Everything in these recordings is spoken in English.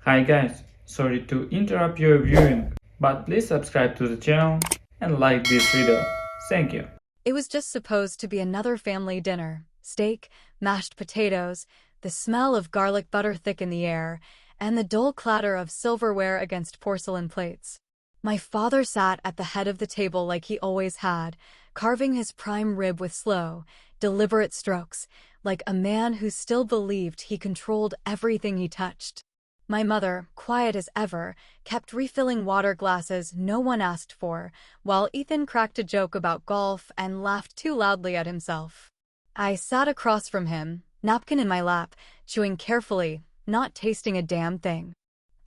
Hi guys, sorry to interrupt your viewing, but please subscribe to the channel and like this video. Thank you. It was just supposed to be another family dinner. Steak, mashed potatoes, the smell of garlic butter thick in the air, and the dull clatter of silverware against porcelain plates. My father sat at the head of the table like he always had, carving his prime rib with slow, deliberate strokes, like a man who still believed he controlled everything he touched. My mother, quiet as ever, kept refilling water glasses no one asked for, while Ethan cracked a joke about golf and laughed too loudly at himself. I sat across from him, napkin in my lap, chewing carefully, not tasting a damn thing.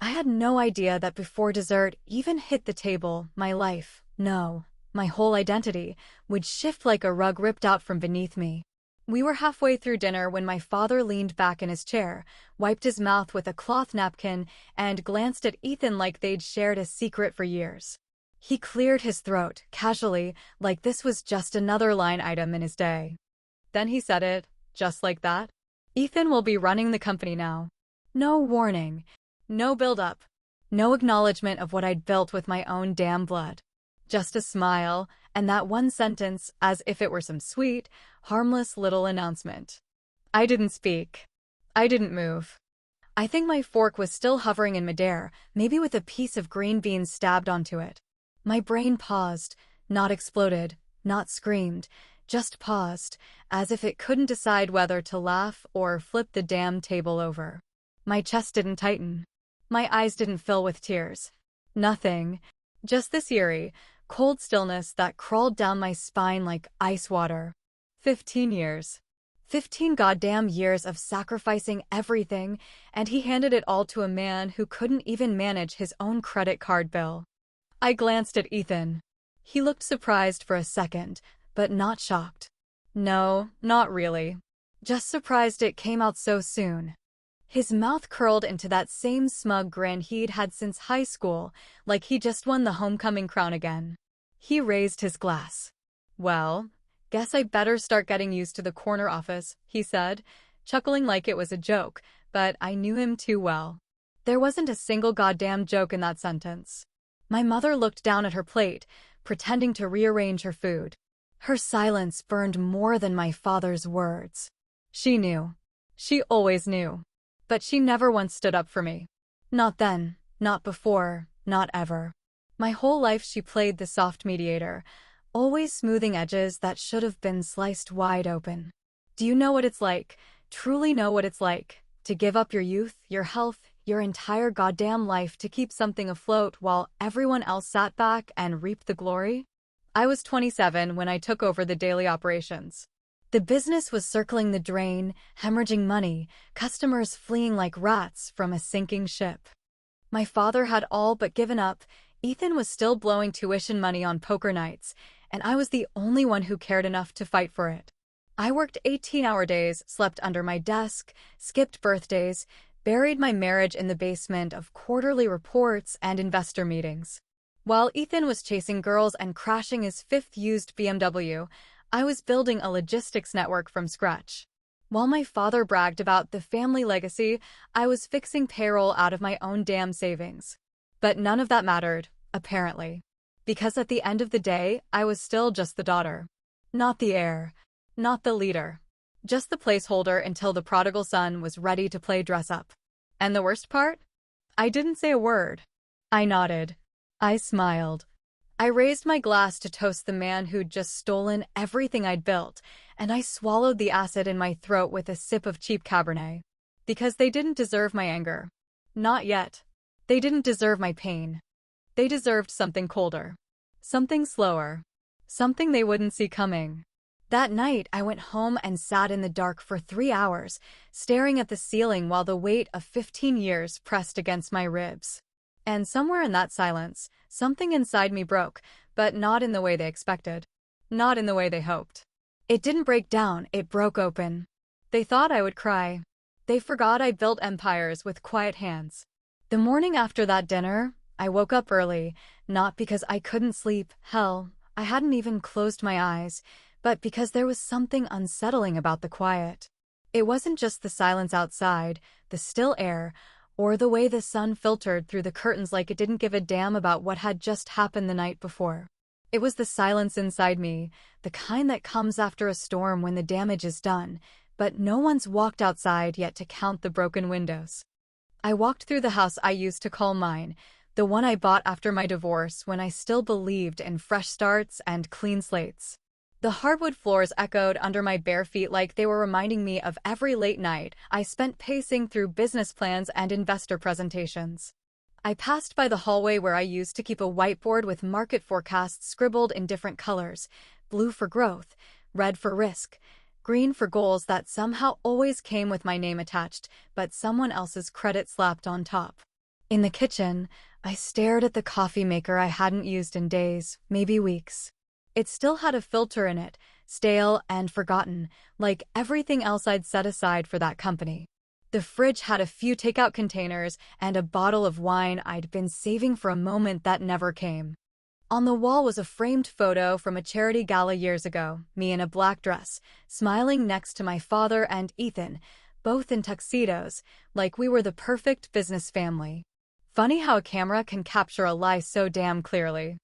I had no idea that before dessert even hit the table, my life, no, my whole identity, would shift like a rug ripped out from beneath me. We were halfway through dinner when my father leaned back in his chair, wiped his mouth with a cloth napkin, and glanced at Ethan like they'd shared a secret for years. He cleared his throat, casually, like this was just another line item in his day. Then he said it, just like that. Ethan will be running the company now. No warning. No build-up. No acknowledgement of what I'd built with my own damn blood. Just a smile, and that one sentence as if it were some sweet, harmless little announcement. I didn't speak. I didn't move. I think my fork was still hovering in midair, maybe with a piece of green bean stabbed onto it. My brain paused, not exploded, not screamed, just paused, as if it couldn't decide whether to laugh or flip the damn table over. My chest didn't tighten. My eyes didn't fill with tears. Nothing. Just this eerie, cold stillness that crawled down my spine like ice water. 15 years. 15 goddamn years of sacrificing everything, and he handed it all to a man who couldn't even manage his own credit card bill. I glanced at Ethan. He looked surprised for a second, but not shocked. No, not really. Just surprised it came out so soon. His mouth curled into that same smug grin he'd had since high school, like he just won the homecoming crown again. He raised his glass. Well, guess I better start getting used to the corner office, he said, chuckling like it was a joke, but I knew him too well. There wasn't a single goddamn joke in that sentence. My mother looked down at her plate, pretending to rearrange her food. Her silence burned more than my father's words. She knew. She always knew. But she never once stood up for me. Not then, not before, not ever. My whole life she played the soft mediator, always smoothing edges that should have been sliced wide open. Do you know what it's like, truly know what it's like, to give up your youth, your health, your entire goddamn life to keep something afloat while everyone else sat back and reaped the glory? I was 27 when I took over the daily operations. The business was circling the drain, hemorrhaging money, customers fleeing like rats from a sinking ship. My father had all but given up. Ethan was still blowing tuition money on poker nights, and I was the only one who cared enough to fight for it. I worked 18-hour days, slept under my desk, skipped birthdays, buried my marriage in the basement of quarterly reports and investor meetings. While Ethan was chasing girls and crashing his fifth used BMW, I was building a logistics network from scratch. While my father bragged about the family legacy, I was fixing payroll out of my own damn savings. But none of that mattered, apparently. Because at the end of the day, I was still just the daughter. Not the heir. Not the leader. Just the placeholder until the prodigal son was ready to play dress up. And the worst part? I didn't say a word. I nodded. I smiled. I raised my glass to toast the man who'd just stolen everything I'd built, and I swallowed the acid in my throat with a sip of cheap Cabernet. Because they didn't deserve my anger. Not yet. They didn't deserve my pain. They deserved something colder. Something slower. Something they wouldn't see coming. That night, I went home and sat in the dark for 3 hours, staring at the ceiling while the weight of 15 years pressed against my ribs. And somewhere in that silence, something inside me broke, but not in the way they expected. Not in the way they hoped. It didn't break down, it broke open. They thought I would cry. They forgot I built empires with quiet hands. The morning after that dinner, I woke up early, not because I couldn't sleep, hell, I hadn't even closed my eyes, but because there was something unsettling about the quiet. It wasn't just the silence outside, the still air, or the way the sun filtered through the curtains like it didn't give a damn about what had just happened the night before. It was the silence inside me, the kind that comes after a storm when the damage is done, but no one's walked outside yet to count the broken windows. I walked through the house I used to call mine, the one I bought after my divorce when I still believed in fresh starts and clean slates. The hardwood floors echoed under my bare feet like they were reminding me of every late night I spent pacing through business plans and investor presentations. I passed by the hallway where I used to keep a whiteboard with market forecasts scribbled in different colors: blue for growth, red for risk, green for goals that somehow always came with my name attached, but someone else's credit slapped on top. In the kitchen, I stared at the coffee maker I hadn't used in days, maybe weeks. It still had a filter in it, stale and forgotten, like everything else I'd set aside for that company. The fridge had a few takeout containers and a bottle of wine I'd been saving for a moment that never came. On the wall was a framed photo from a charity gala years ago, me in a black dress, smiling next to my father and Ethan, both in tuxedos, like we were the perfect business family. Funny how a camera can capture a lie so damn clearly.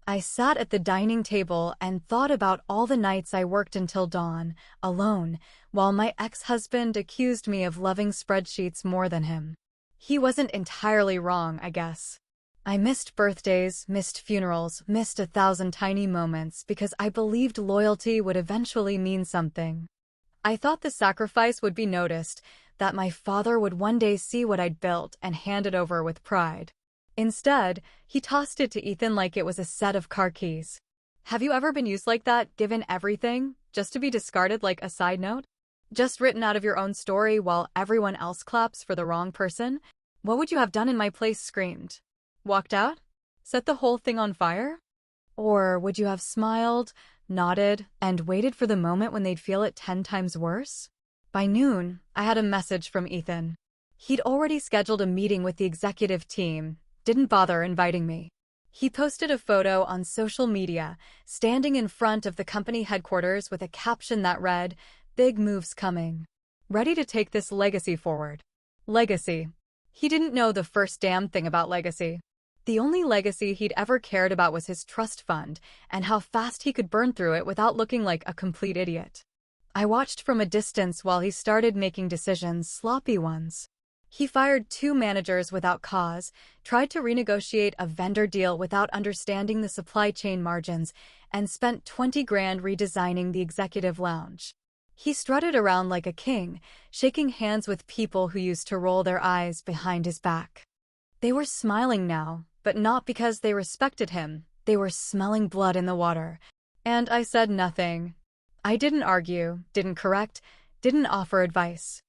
I sat at the dining table and thought about all the nights I worked until dawn, alone, while my ex-husband accused me of loving spreadsheets more than him. He wasn't entirely wrong, I guess. I missed birthdays, missed funerals, missed 1,000 tiny moments because I believed loyalty would eventually mean something. I thought the sacrifice would be noticed, that my father would one day see what I'd built and hand it over with pride. Instead, he tossed it to Ethan like it was a set of car keys. Have you ever been used like that, given everything, just to be discarded like a side note? Just written out of your own story while everyone else claps for the wrong person? What would you have done in my place? Screamed. Walked out? Set the whole thing on fire? Or would you have smiled, nodded, and waited for the moment when they'd feel it 10 times worse? By noon, I had a message from Ethan. He'd already scheduled a meeting with the executive team, didn't bother inviting me. He posted a photo on social media, standing in front of the company headquarters with a caption that read, "Big moves coming. Ready to take this legacy forward." Legacy. He didn't know the first damn thing about legacy. The only legacy he'd ever cared about was his trust fund and how fast he could burn through it without looking like a complete idiot. I watched from a distance while he started making decisions, sloppy ones. He fired 2 managers without cause, tried to renegotiate a vendor deal without understanding the supply chain margins, and spent 20 grand redesigning the executive lounge. He strutted around like a king, shaking hands with people who used to roll their eyes behind his back. They were smiling now, but not because they respected him. They were smelling blood in the water. And I said nothing. I didn't argue, didn't correct, didn't offer advice.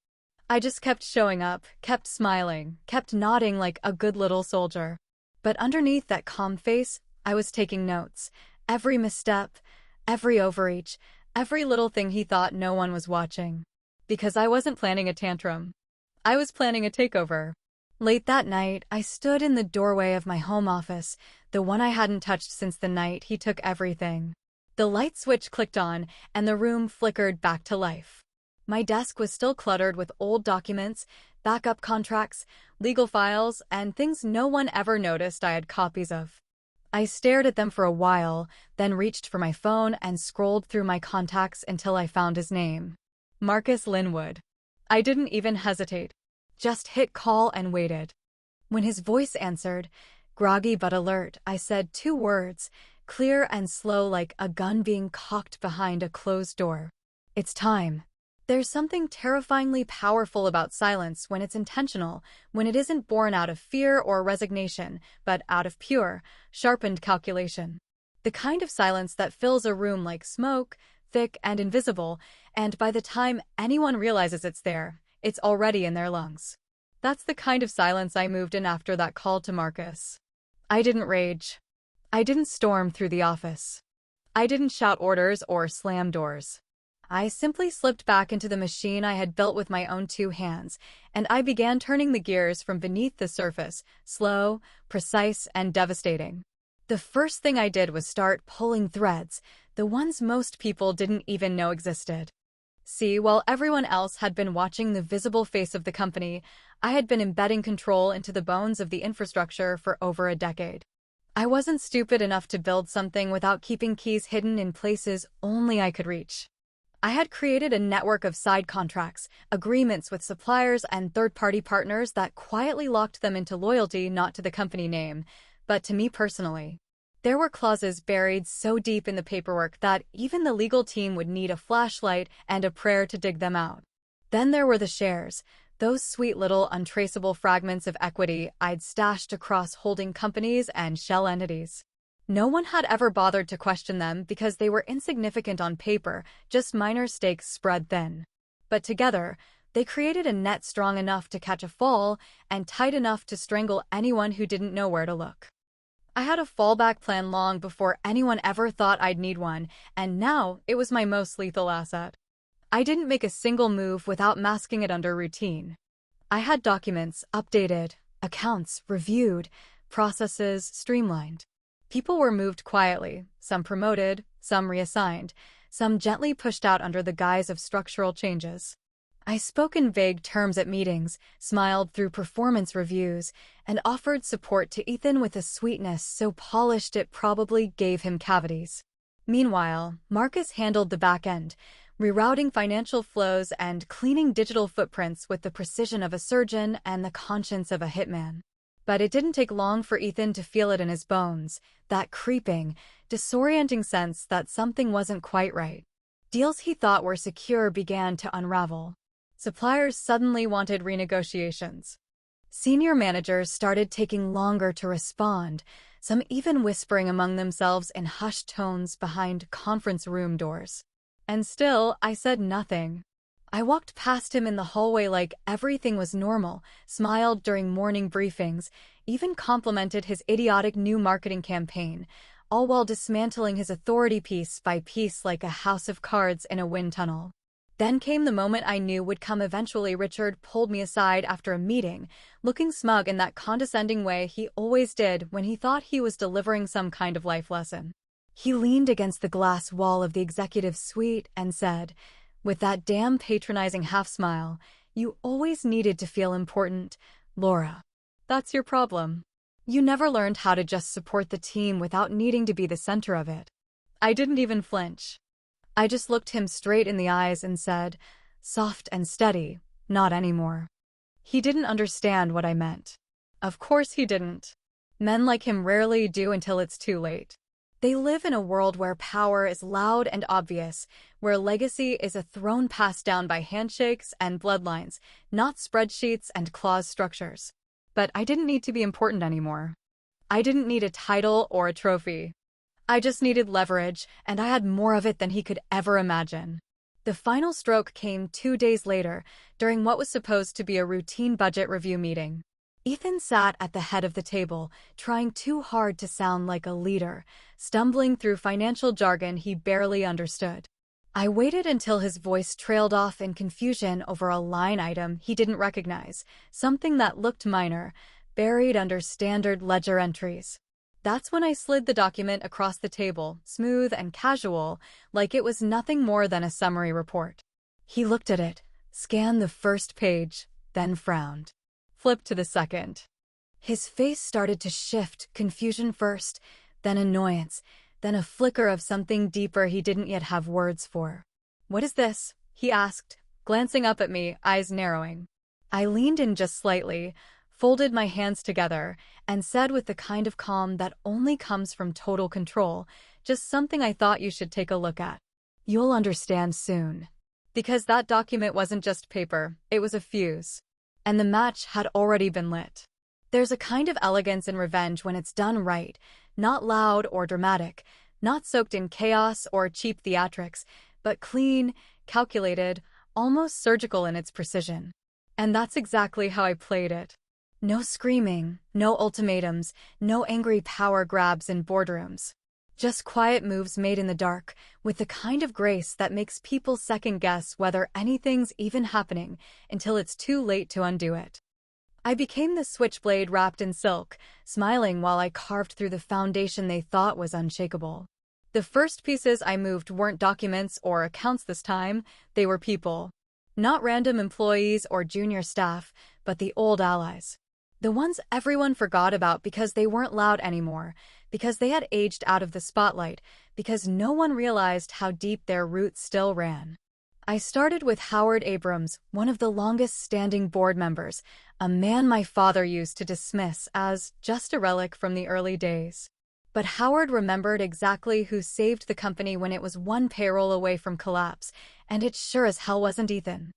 I just kept showing up, kept smiling, kept nodding like a good little soldier. But underneath that calm face, I was taking notes. Every misstep, every overreach, every little thing he thought no one was watching. Because I wasn't planning a tantrum. I was planning a takeover. Late that night, I stood in the doorway of my home office, the one I hadn't touched since the night he took everything. The light switch clicked on, and the room flickered back to life. My desk was still cluttered with old documents, backup contracts, legal files, and things no one ever noticed I had copies of. I stared at them for a while, then reached for my phone and scrolled through my contacts until I found his name. Marcus Linwood. I didn't even hesitate. Just hit call and waited. When his voice answered, groggy but alert, I said 2 words, clear and slow like a gun being cocked behind a closed door. It's time. There's something terrifyingly powerful about silence when it's intentional, when it isn't born out of fear or resignation, but out of pure, sharpened calculation. The kind of silence that fills a room like smoke, thick and invisible, and by the time anyone realizes it's there, it's already in their lungs. That's the kind of silence I moved in after that call to Marcus. I didn't rage. I didn't storm through the office. I didn't shout orders or slam doors. I simply slipped back into the machine I had built with my own 2 hands, and I began turning the gears from beneath the surface, slow, precise, and devastating. The first thing I did was start pulling threads, the ones most people didn't even know existed. See, while everyone else had been watching the visible face of the company, I had been embedding control into the bones of the infrastructure for over a decade. I wasn't stupid enough to build something without keeping keys hidden in places only I could reach. I had created a network of side contracts, agreements with suppliers and third-party partners that quietly locked them into loyalty not to the company name, but to me personally. There were clauses buried so deep in the paperwork that even the legal team would need a flashlight and a prayer to dig them out. Then there were the shares, those sweet little untraceable fragments of equity I'd stashed across holding companies and shell entities. No one had ever bothered to question them because they were insignificant on paper, just minor stakes spread thin. But together, they created a net strong enough to catch a fall and tight enough to strangle anyone who didn't know where to look. I had a fallback plan long before anyone ever thought I'd need one, and now it was my most lethal asset. I didn't make a single move without masking it under routine. I had documents updated, accounts reviewed, processes streamlined. People were moved quietly, some promoted, some reassigned, some gently pushed out under the guise of structural changes. I spoke in vague terms at meetings, smiled through performance reviews, and offered support to Ethan with a sweetness so polished it probably gave him cavities. Meanwhile, Marcus handled the back end, rerouting financial flows and cleaning digital footprints with the precision of a surgeon and the conscience of a hitman. But it didn't take long for Ethan to feel it in his bones, that creeping, disorienting sense that something wasn't quite right. Deals he thought were secure began to unravel. Suppliers suddenly wanted renegotiations. Senior managers started taking longer to respond, some even whispering among themselves in hushed tones behind conference room doors. And still, I said nothing. I walked past him in the hallway like everything was normal, smiled during morning briefings, even complimented his idiotic new marketing campaign, all while dismantling his authority piece by piece like a house of cards in a wind tunnel. Then came the moment I knew would come eventually. Richard pulled me aside after a meeting, looking smug in that condescending way he always did when he thought he was delivering some kind of life lesson. He leaned against the glass wall of the executive suite and said, with that damn patronizing half-smile, "You always needed to feel important, Laura. That's your problem. You never learned how to just support the team without needing to be the center of it." I didn't even flinch. I just looked him straight in the eyes and said, soft and steady, "Not anymore." He didn't understand what I meant. Of course he didn't. Men like him rarely do until it's too late. They live in a world where power is loud and obvious, where legacy is a throne passed down by handshakes and bloodlines, not spreadsheets and clause structures. But I didn't need to be important anymore. I didn't need a title or a trophy. I just needed leverage, and I had more of it than he could ever imagine. The final stroke came 2 days later, during what was supposed to be a routine budget review meeting. Ethan sat at the head of the table, trying too hard to sound like a leader, stumbling through financial jargon he barely understood. I waited until his voice trailed off in confusion over a line item he didn't recognize, something that looked minor, buried under standard ledger entries. That's when I slid the document across the table, smooth and casual, like it was nothing more than a summary report. He looked at it, scanned the first page, then frowned. Flipped to the second. His face started to shift, confusion first, then annoyance, then a flicker of something deeper he didn't yet have words for. "What is this?" he asked, glancing up at me, eyes narrowing. I leaned in just slightly, folded my hands together, and said with the kind of calm that only comes from total control, "Just something I thought you should take a look at. You'll understand soon." Because that document wasn't just paper, it was a fuse. And the match had already been lit. There's a kind of elegance in revenge when it's done right, not loud or dramatic, not soaked in chaos or cheap theatrics, but clean, calculated, almost surgical in its precision. And that's exactly how I played it. No screaming, no ultimatums, no angry power grabs in boardrooms. Just quiet moves made in the dark, with the kind of grace that makes people second-guess whether anything's even happening until it's too late to undo it. I became the switchblade wrapped in silk, smiling while I carved through the foundation they thought was unshakable. The first pieces I moved weren't documents or accounts this time, they were people. Not random employees or junior staff, but the old allies. The ones everyone forgot about because they weren't loud anymore, because they had aged out of the spotlight, because no one realized how deep their roots still ran. I started with Howard Abrams, one of the longest-standing board members, a man my father used to dismiss as just a relic from the early days. But Howard remembered exactly who saved the company when it was one payroll away from collapse, and it sure as hell wasn't Ethan.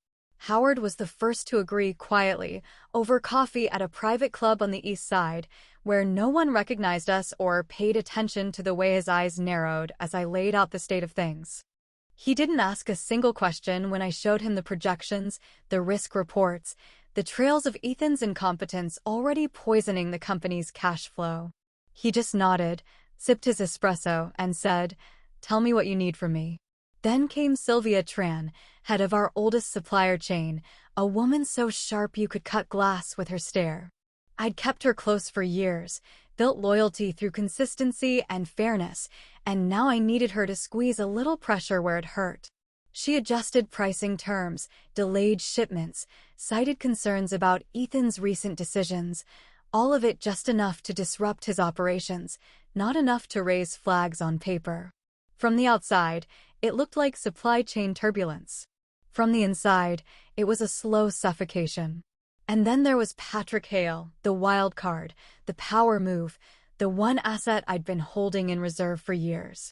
Howard was the first to agree quietly, over coffee at a private club on the east side, where no one recognized us or paid attention to the way his eyes narrowed as I laid out the state of things. He didn't ask a single question when I showed him the projections, the risk reports, the trails of Ethan's incompetence already poisoning the company's cash flow. He just nodded, sipped his espresso, and said, "Tell me what you need from me." Then came Sylvia Tran, head of our oldest supplier chain, a woman so sharp you could cut glass with her stare. I'd kept her close for years, built loyalty through consistency and fairness, and now I needed her to squeeze a little pressure where it hurt. She adjusted pricing terms, delayed shipments, cited concerns about Ethan's recent decisions, all of it just enough to disrupt his operations, not enough to raise flags on paper. From the outside, it looked like supply chain turbulence. From the inside, it was a slow suffocation. And then there was Patrick Hale, the wild card, the power move, the one asset I'd been holding in reserve for years.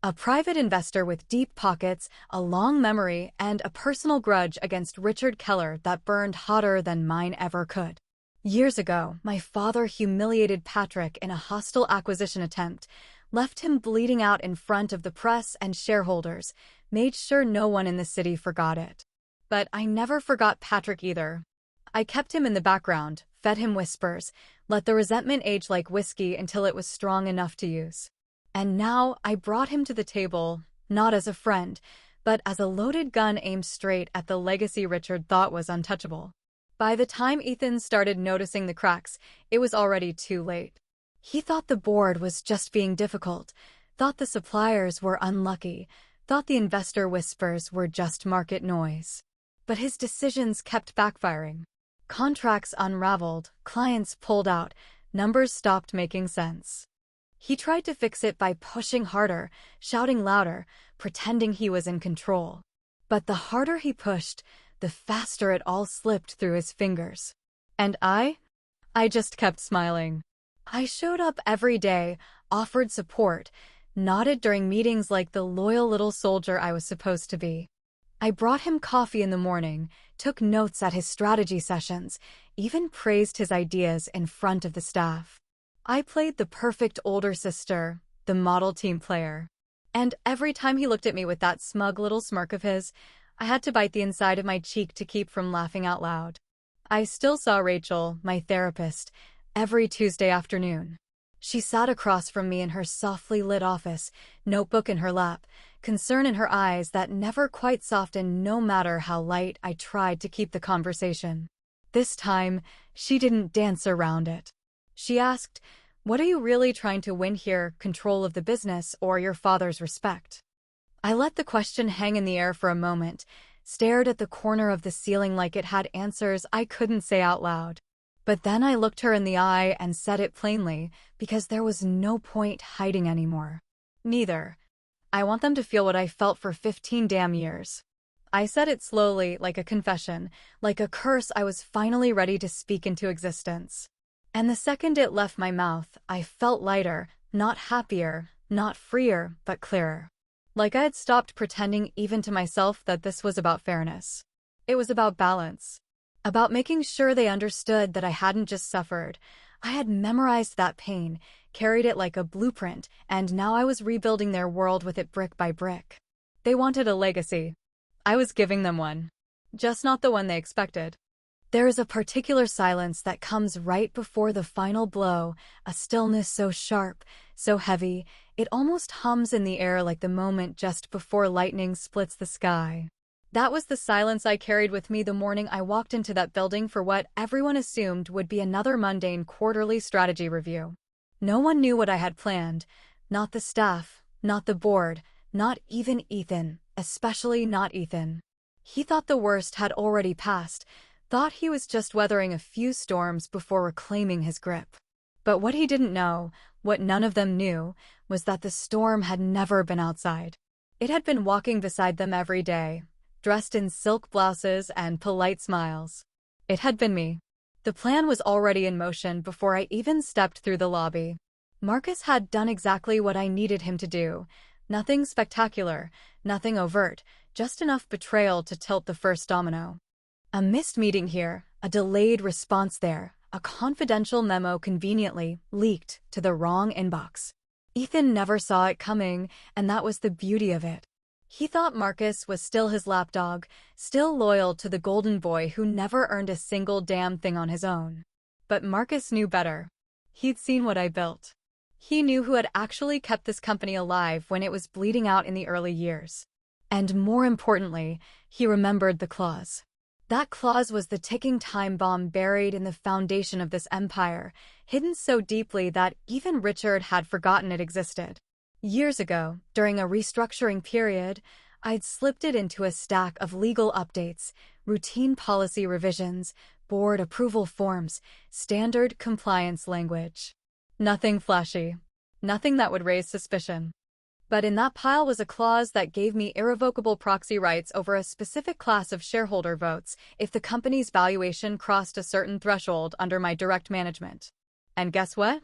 A private investor with deep pockets, a long memory, and a personal grudge against Richard Keller that burned hotter than mine ever could. Years ago, my father humiliated Patrick in a hostile acquisition attempt, left him bleeding out in front of the press and shareholders, made sure no one in the city forgot it. But I never forgot Patrick either. I kept him in the background, fed him whispers, let the resentment age like whiskey until it was strong enough to use. And now I brought him to the table, not as a friend, but as a loaded gun aimed straight at the legacy Richard thought was untouchable. By the time Ethan started noticing the cracks, it was already too late. He thought the board was just being difficult, thought the suppliers were unlucky, thought the investor whispers were just market noise. But his decisions kept backfiring. Contracts unraveled, clients pulled out, numbers stopped making sense. He tried to fix it by pushing harder, shouting louder, pretending he was in control. But the harder he pushed, the faster it all slipped through his fingers. And I just kept smiling. I showed up every day, offered support, nodded during meetings like the loyal little soldier I was supposed to be. I brought him coffee in the morning, took notes at his strategy sessions, even praised his ideas in front of the staff. I played the perfect older sister, the model team player. And every time he looked at me with that smug little smirk of his, I had to bite the inside of my cheek to keep from laughing out loud. I still saw Rachel, my therapist, every Tuesday afternoon. She sat across from me in her softly lit office, notebook in her lap, concern in her eyes that never quite softened no matter how light I tried to keep the conversation. This time, she didn't dance around it. She asked, "What are you really trying to win here, control of the business or your father's respect?" I let the question hang in the air for a moment, stared at the corner of the ceiling like it had answers I couldn't say out loud. But then I looked her in the eye and said it plainly, because there was no point hiding anymore. Neither. I want them to feel what I felt for 15 damn years. I said it slowly, like a confession, like a curse I was finally ready to speak into existence. And the second it left my mouth, I felt lighter, not happier, not freer, but clearer. Like I had stopped pretending even to myself that this was about fairness. It was about balance. About making sure they understood that I hadn't just suffered. I had memorized that pain, carried it like a blueprint, and now I was rebuilding their world with it brick by brick. They wanted a legacy. I was giving them one. Just not the one they expected. There is a particular silence that comes right before the final blow, a stillness so sharp, so heavy, it almost hums in the air like the moment just before lightning splits the sky. That was the silence I carried with me the morning I walked into that building for what everyone assumed would be another mundane quarterly strategy review. No one knew what I had planned, not the staff, Not the board, not even Ethan, especially not Ethan. He thought the worst had already passed, thought he was just weathering a few storms before reclaiming his grip. But what he didn't know, what none of them knew, was that the storm had never been outside. It had been walking beside them every day, dressed in silk blouses and polite smiles. It had been me. The plan was already in motion before I even stepped through the lobby. Marcus had done exactly what I needed him to do. Nothing spectacular, nothing overt, just enough betrayal to tilt the first domino. A missed meeting here, a delayed response there, a confidential memo conveniently leaked to the wrong inbox. Ethan never saw it coming, and that was the beauty of it. He thought Marcus was still his lapdog, still loyal to the golden boy who never earned a single damn thing on his own. But Marcus knew better. He'd seen what I built. He knew who had actually kept this company alive when it was bleeding out in the early years. And more importantly, he remembered the clause. That clause was the ticking time bomb buried in the foundation of this empire, hidden so deeply that even Richard had forgotten it existed. Years ago, during a restructuring period, I'd slipped it into a stack of legal updates, routine policy revisions, board approval forms, standard compliance language. Nothing flashy. Nothing that would raise suspicion. But in that pile was a clause that gave me irrevocable proxy rights over a specific class of shareholder votes if the company's valuation crossed a certain threshold under my direct management. And guess what?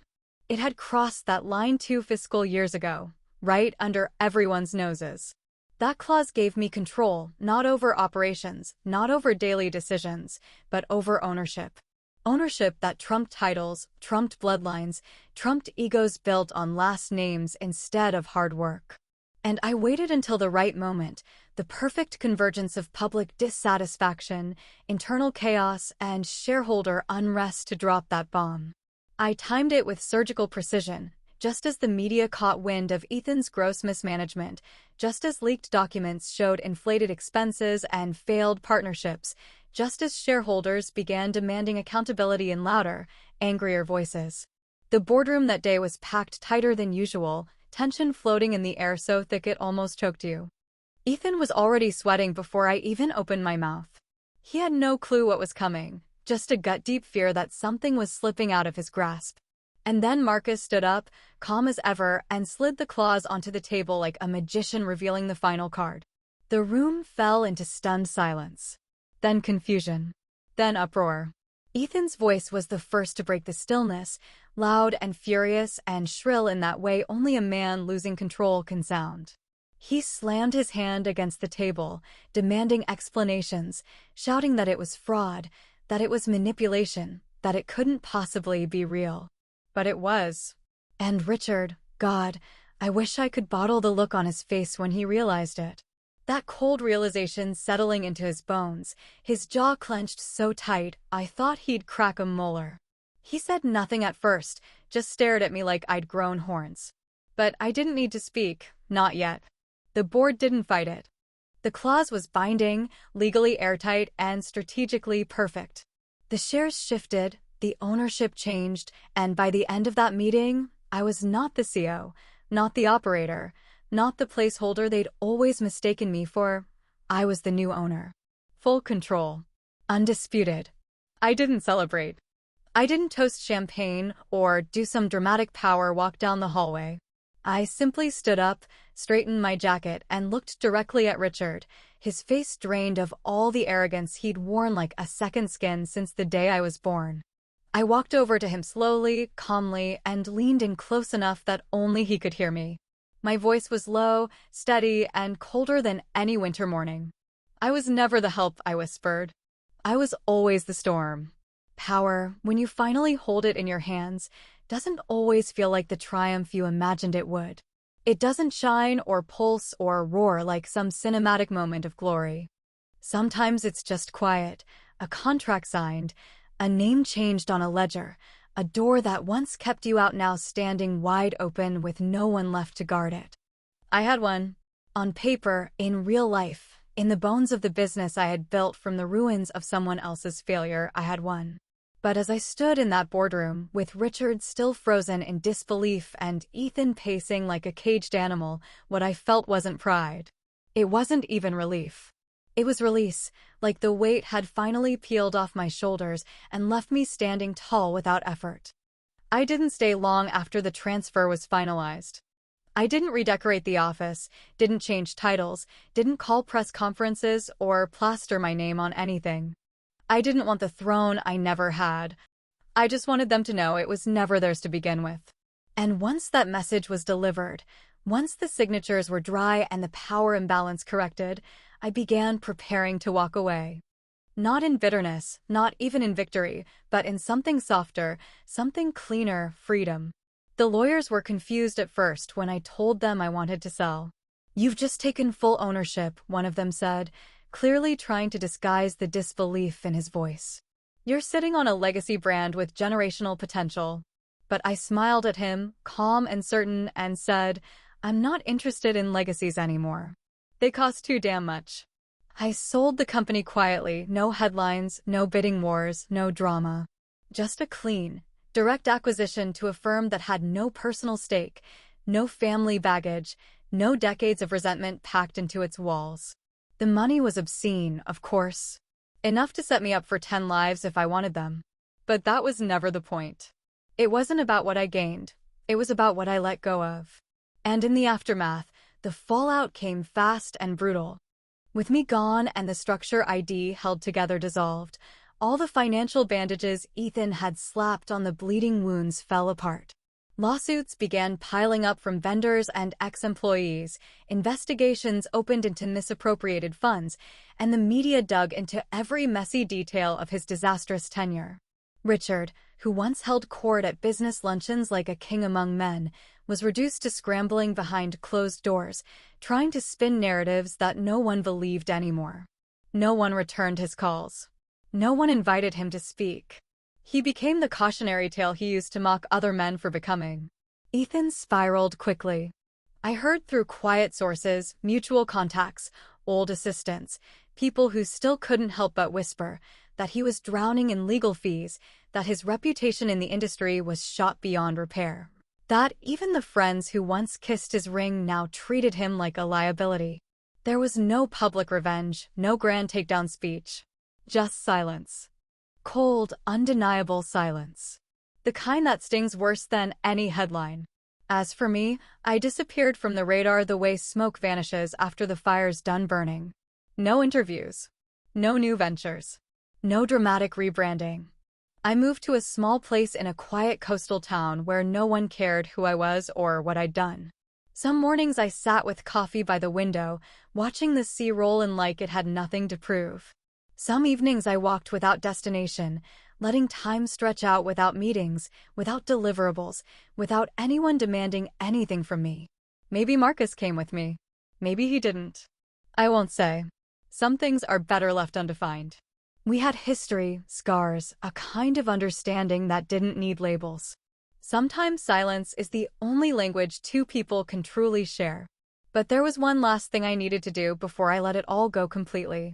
It had crossed that line 2 fiscal years ago, right under everyone's noses. That clause gave me control, not over operations, not over daily decisions, but over ownership. Ownership that trumped titles, trumped bloodlines, trumped egos built on last names instead of hard work. And I waited until the right moment, the perfect convergence of public dissatisfaction, internal chaos, and shareholder unrest to drop that bomb. I timed it with surgical precision, just as the media caught wind of Ethan's gross mismanagement, just as leaked documents showed inflated expenses and failed partnerships, just as shareholders began demanding accountability in louder, angrier voices. The boardroom that day was packed tighter than usual, tension floating in the air so thick it almost choked you. Ethan was already sweating before I even opened my mouth. He had no clue what was coming, just a gut-deep fear that something was slipping out of his grasp. And then Marcus stood up, calm as ever, and slid the claws onto the table like a magician revealing the final card. The room fell into stunned silence. Then confusion. Then uproar. Ethan's voice was the first to break the stillness, loud and furious and shrill in that way only a man losing control can sound. He slammed his hand against the table, demanding explanations, shouting that it was fraud, that it was manipulation, that it couldn't possibly be real. But it was. And Richard, God, I wish I could bottle the look on his face when he realized it. That cold realization settling into his bones, his jaw clenched so tight I thought he'd crack a molar. He said nothing at first, just stared at me like I'd grown horns. But I didn't need to speak, not yet. The board didn't fight it. The clause was binding, legally airtight, and strategically perfect. The shares shifted, the ownership changed, and by the end of that meeting, I was not the CEO, not the operator, not the placeholder they'd always mistaken me for. I was the new owner. Full control. Undisputed. I didn't celebrate. I didn't toast champagne or do some dramatic power walk down the hallway. I simply stood up, straightened my jacket, and looked directly at Richard, his face drained of all the arrogance he'd worn like a second skin since the day I was born. I walked over to him slowly, calmly, and leaned in close enough that only he could hear me. My voice was low, steady, and colder than any winter morning. I was never the help, I whispered. I was always the storm. Power, when you finally hold it in your hands, doesn't always feel like the triumph you imagined it would. It doesn't shine or pulse or roar like some cinematic moment of glory. Sometimes it's just quiet, a contract signed, a name changed on a ledger, a door that once kept you out now standing wide open with no one left to guard it. I had one. On paper, in real life, in the bones of the business I had built from the ruins of someone else's failure, I had one. But as I stood in that boardroom, with Richard still frozen in disbelief and Ethan pacing like a caged animal, what I felt wasn't pride. It wasn't even relief. It was release, like the weight had finally peeled off my shoulders and left me standing tall without effort. I didn't stay long after the transfer was finalized. I didn't redecorate the office, didn't change titles, didn't call press conferences or plaster my name on anything. I didn't want the throne I never had. I just wanted them to know it was never theirs to begin with. And once that message was delivered, once the signatures were dry and the power imbalance corrected, I began preparing to walk away. Not in bitterness, not even in victory, but in something softer, something cleaner, freedom. The lawyers were confused at first when I told them I wanted to sell. "You've just taken full ownership," one of them said, clearly trying to disguise the disbelief in his voice. "You're sitting on a legacy brand with generational potential." But I smiled at him, calm and certain, and said, "I'm not interested in legacies anymore. They cost too damn much." I sold the company quietly, no headlines, no bidding wars, no drama. Just a clean, direct acquisition to a firm that had no personal stake, no family baggage, no decades of resentment packed into its walls. The money was obscene, of course. Enough to set me up for 10 lives if I wanted them. But that was never the point. It wasn't about what I gained. It was about what I let go of. And in the aftermath, the fallout came fast and brutal. With me gone and the structure ID held together dissolved, all the financial bandages Ethan had slapped on the bleeding wounds fell apart. Lawsuits began piling up from vendors and ex-employees, investigations opened into misappropriated funds, and the media dug into every messy detail of his disastrous tenure. Richard, who once held court at business luncheons like a king among men, was reduced to scrambling behind closed doors, trying to spin narratives that no one believed anymore. No one returned his calls. No one invited him to speak. He became the cautionary tale he used to mock other men for becoming. Ethan spiraled quickly. I heard through quiet sources, mutual contacts, old assistants, people who still couldn't help but whisper, that he was drowning in legal fees, that his reputation in the industry was shot beyond repair. That even the friends who once kissed his ring now treated him like a liability. There was no public revenge, no grand takedown speech. Just silence. Cold, undeniable silence. The kind that stings worse than any headline. As for me, I disappeared from the radar the way smoke vanishes after the fire's done burning. No interviews. No new ventures. No dramatic rebranding. I moved to a small place in a quiet coastal town where no one cared who I was or what I'd done. Some mornings I sat with coffee by the window, watching the sea roll in like it had nothing to prove. Some evenings I walked without destination, letting time stretch out without meetings, without deliverables, without anyone demanding anything from me. Maybe Marcus came with me. Maybe he didn't. I won't say. Some things are better left undefined. We had history, scars, a kind of understanding that didn't need labels. Sometimes silence is the only language two people can truly share. But there was one last thing I needed to do before I let it all go completely.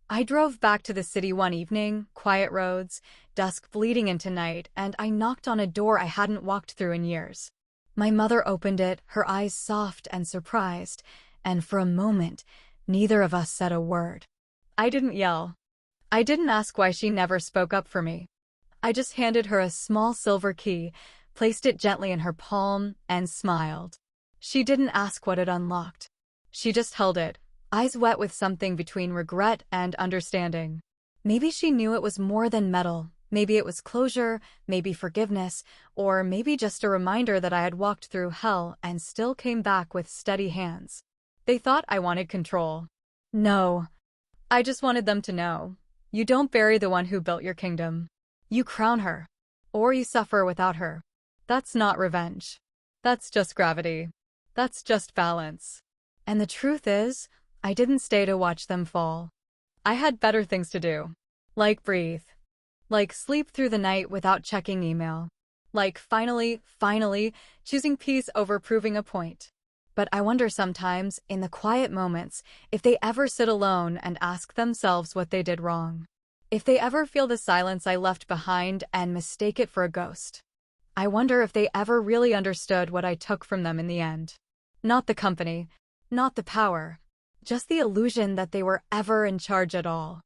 I drove back to the city one evening, quiet roads, dusk bleeding into night, and I knocked on a door I hadn't walked through in years. My mother opened it, her eyes soft and surprised, and for a moment, neither of us said a word. I didn't yell. I didn't ask why she never spoke up for me. I just handed her a small silver key, placed it gently in her palm, and smiled. She didn't ask what it unlocked. She just held it, eyes wet with something between regret and understanding. Maybe she knew it was more than metal. Maybe it was closure, maybe forgiveness, or maybe just a reminder that I had walked through hell and still came back with steady hands. They thought I wanted control. No. I just wanted them to know. You don't bury the one who built your kingdom. You crown her. Or you suffer without her. That's not revenge. That's just gravity. That's just balance. And the truth is, I didn't stay to watch them fall. I had better things to do. Like breathe. Like sleep through the night without checking email. Like finally, choosing peace over proving a point. But I wonder sometimes, in the quiet moments, if they ever sit alone and ask themselves what they did wrong. If they ever feel the silence I left behind and mistake it for a ghost, I wonder if they ever really understood what I took from them in the end. Not the company, not the power, just the illusion that they were ever in charge at all.